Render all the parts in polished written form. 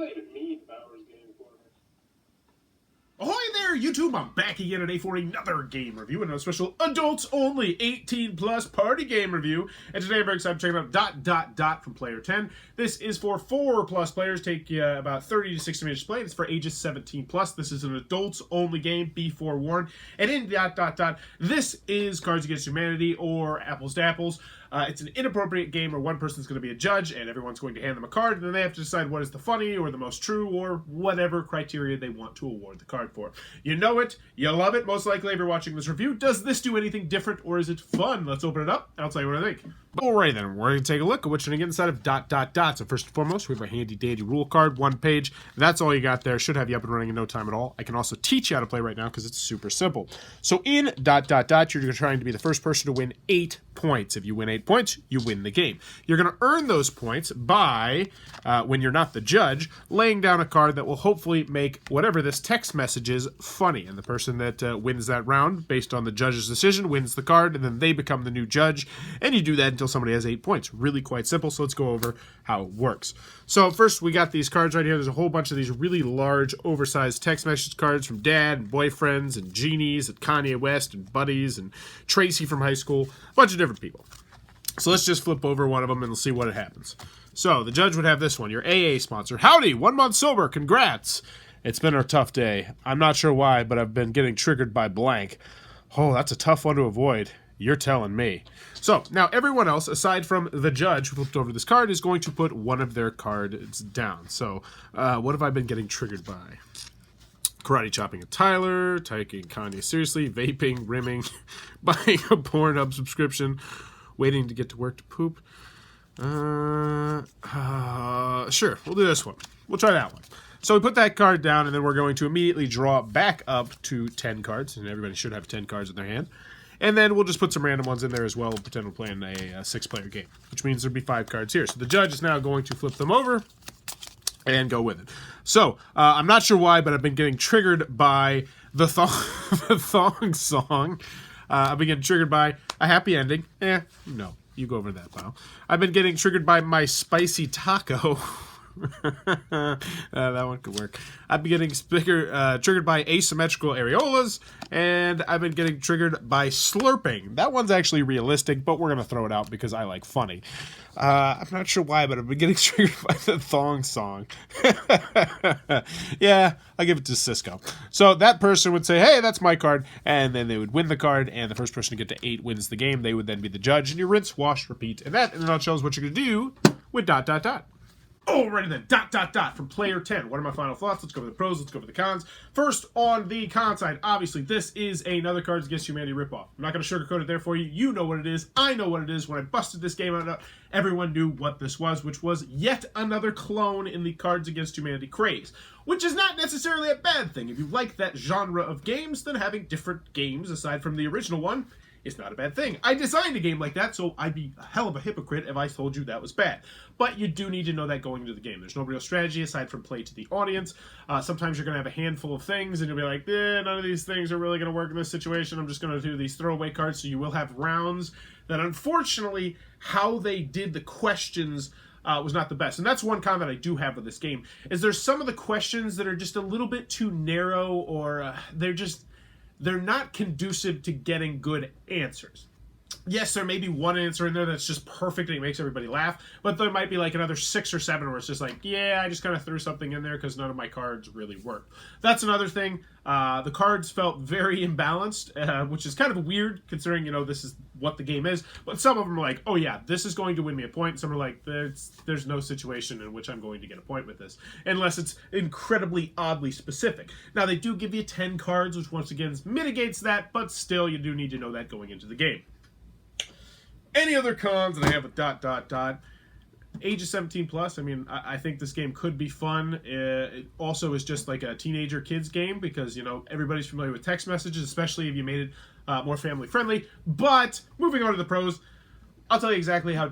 not even mean Bauer's game for me. Ahoy there, YouTube! I'm back again today for another game review, another special adults-only 18-plus party game review. And today I'm very excited to check out ... from Player 10. This is for 4-plus players, take about 30 to 60 minutes to play. It's for ages 17-plus. This is an adults-only game, be forewarned. And in ... this is Cards Against Humanity, or Apples to Apples. It's an inappropriate game where one person's going to be a judge and everyone's going to hand them a card, and then they have to decide what is the funny or the most true or whatever criteria they want to award the card for. You know it, you love it, most likely if you're watching this review. Does this do anything different or is it fun? Let's open it up and I'll tell you what I think. Alright then, we're going to take a look at what's going to get inside of ... So first and foremost, we have a handy dandy rule card, one page. That's all you got there. Should have you up and running in no time at all. I can also teach you how to play right now because it's super simple. So in ... you're trying to be the first person to win 8 points. If you win 8 points, you win the game. You're going to earn those points by, when you're not the judge, laying down a card that will hopefully make whatever this text message is funny. And the person that wins that round, based on the judge's decision, wins the card, and then they become the new judge. And you do that until somebody has 8 points. Really quite simple, so let's go over how it works. So first, we got these cards right here. There's a whole bunch of these really large, oversized text message cards from dad and boyfriends and genies and Kanye West and buddies and Tracy from high school. A bunch of different people. So let's just flip over one of them and we'll see what happens. So the judge would have this one, your AA sponsor. Howdy, 1 month sober, congrats. It's been a tough day. I'm not sure why, but I've been getting triggered by blank. Oh, that's a tough one to avoid. You're telling me. So now everyone else, aside from the judge who flipped over this card, is going to put one of their cards down. So what have I been getting triggered by? Karate chopping at Tyler, taking Kanye seriously, vaping, rimming, buying a Pornhub subscription, waiting to get to work to poop. Sure, we'll do this one. We'll try that one. So we put that card down, and then we're going to immediately draw back up to 10 cards, and everybody should have 10 cards in their hand. And then we'll just put some random ones in there as well. We'll pretend we're playing a 6-player game, which means there'll be 5 cards here. So the judge is now going to flip them over and go with it. So, I'm not sure why, but I've been getting triggered by the thong song. I've been getting triggered by a happy ending. No, you go over that pile. I've been getting triggered by my spicy taco. That one could work. I've been getting triggered by asymmetrical areolas, and I've been getting triggered by slurping. That one's actually realistic, but we're going to throw it out because I like funny. I'm not sure why, but I've been getting triggered by the thong song. Yeah, I'll give it to Cisco. So that person would say, hey, that's my card, and then they would win the card, and the first person to get to 8 wins the game. They would then be the judge, and you rinse, wash, repeat. And that, in a nutshell, is what you're going to do with ... Alrighty then, from Player 10. What are my final thoughts? Let's go over the pros, let's go over the cons. First, on the con side, obviously, this is another Cards Against Humanity ripoff. I'm not going to sugarcoat it there for you. You know what it is. I know what it is. When I busted this game out, everyone knew what this was, which was yet another clone in the Cards Against Humanity craze, which is not necessarily a bad thing. If you like that genre of games, then having different games aside from the original one is not a bad thing. I designed a game like that, so I'd be a hell of a hypocrite if I told you that was bad. But you do need to know that going into the game. There's no real strategy aside from play to the audience. Sometimes you're going to have a handful of things, and you'll be like, none of these things are really going to work in this situation. I'm just going to do these throwaway cards. So you will have rounds that, unfortunately, how they did the questions was not the best. And that's one con that I do have with this game, is there's some of the questions that are just a little bit too narrow, or they're not conducive to getting good answers. Yes, there may be one answer in there that's just perfect and it makes everybody laugh, but there might be like another 6 or 7 where it's just like, yeah, I just kind of threw something in there because none of my cards really worked. That's another thing. The cards felt very imbalanced, which is kind of weird considering, this is what the game is, but some of them are like, oh yeah, this is going to win me a point. Some are like, there's no situation in which I'm going to get a point with this, unless it's incredibly oddly specific. Now, they do give you 10 cards, which once again mitigates that, but still, you do need to know that going into the game. Any other cons that I have with ... Ages 17 plus, I think this game could be fun. It also is just like a teenager kids game because, everybody's familiar with text messages, especially if you made it more family friendly. But moving on to the pros, I'll tell you exactly how ...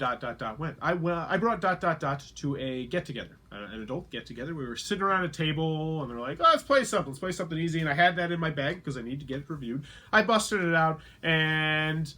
went. I brought ... to a get-together, an adult get-together. We were sitting around a table, and they're like, oh, let's play something easy. And I had that in my bag because I need to get it reviewed. I busted it out, and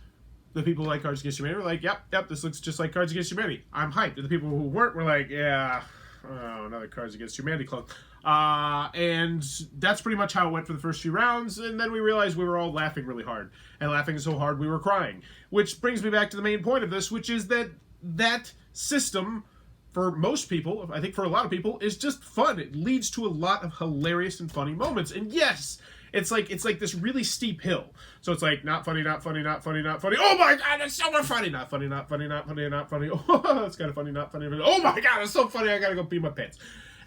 the people who like Cards Against Humanity were like, yep, this looks just like Cards Against Humanity. I'm hyped. And the people who weren't were like, yeah, Oh, another Cards Against Humanity clone. And that's pretty much how it went for the first few rounds, and then we realized we were all laughing really hard. And laughing so hard we were crying. Which brings me back to the main point of this, which is that system, for most people, I think for a lot of people, is just fun. It leads to a lot of hilarious and funny moments. And yes, it's like this really steep hill. So it's like not funny, not funny, not funny, not funny. Oh my god, that's so much funny. Not funny, not funny, not funny, not funny. Oh, that's kind of funny, not funny. Oh my god, it's so funny. I gotta go pee my pants.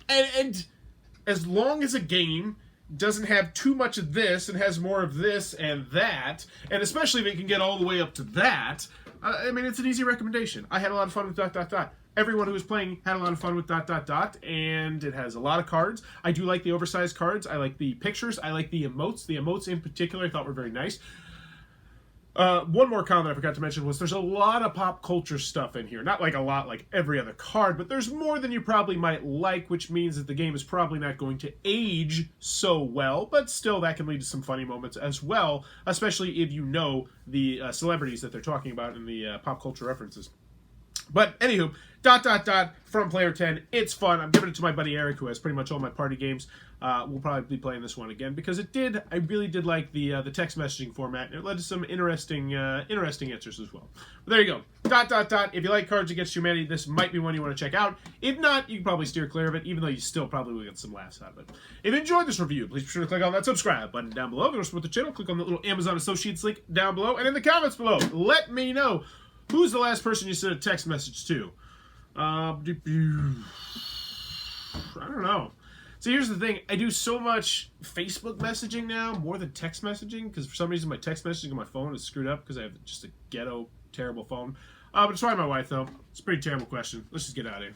And as long as a game doesn't have too much of this and has more of this and that, and especially if it can get all the way up to that, I mean, it's an easy recommendation. I had a lot of fun with ... Everyone who was playing had a lot of fun with ... And it has a lot of cards. I do like the oversized cards. I like the pictures. I like the emotes. The emotes in particular I thought were very nice. One more comment I forgot to mention was there's a lot of pop culture stuff in here. Not like a lot like every other card, but there's more than you probably might like, which means that the game is probably not going to age so well, but still that can lead to some funny moments as well, especially if you know the celebrities that they're talking about in the pop culture references. But anywho, ... from Player 10. It's fun. I'm giving it to my buddy Eric, who has pretty much all my party games. We'll probably be playing this one again because I really did like the text messaging format, and it led to some interesting answers as well. But there you go. ... If you like Cards Against Humanity, this might be one you want to check out. If not, you can probably steer clear of it, even though you still probably will get some laughs out of it. If you enjoyed this review, please be sure to click on that subscribe button down below. If you want to support the channel, click on the little Amazon Associates link down below, and in the comments below, let me know who's the last person you sent a text message to. I don't know. So here's the thing. I do so much Facebook messaging now, more than text messaging, because for some reason my text messaging on my phone is screwed up because I have just a ghetto, terrible phone. But it's probably my wife, though. It's a pretty terrible question. Let's just get out of here.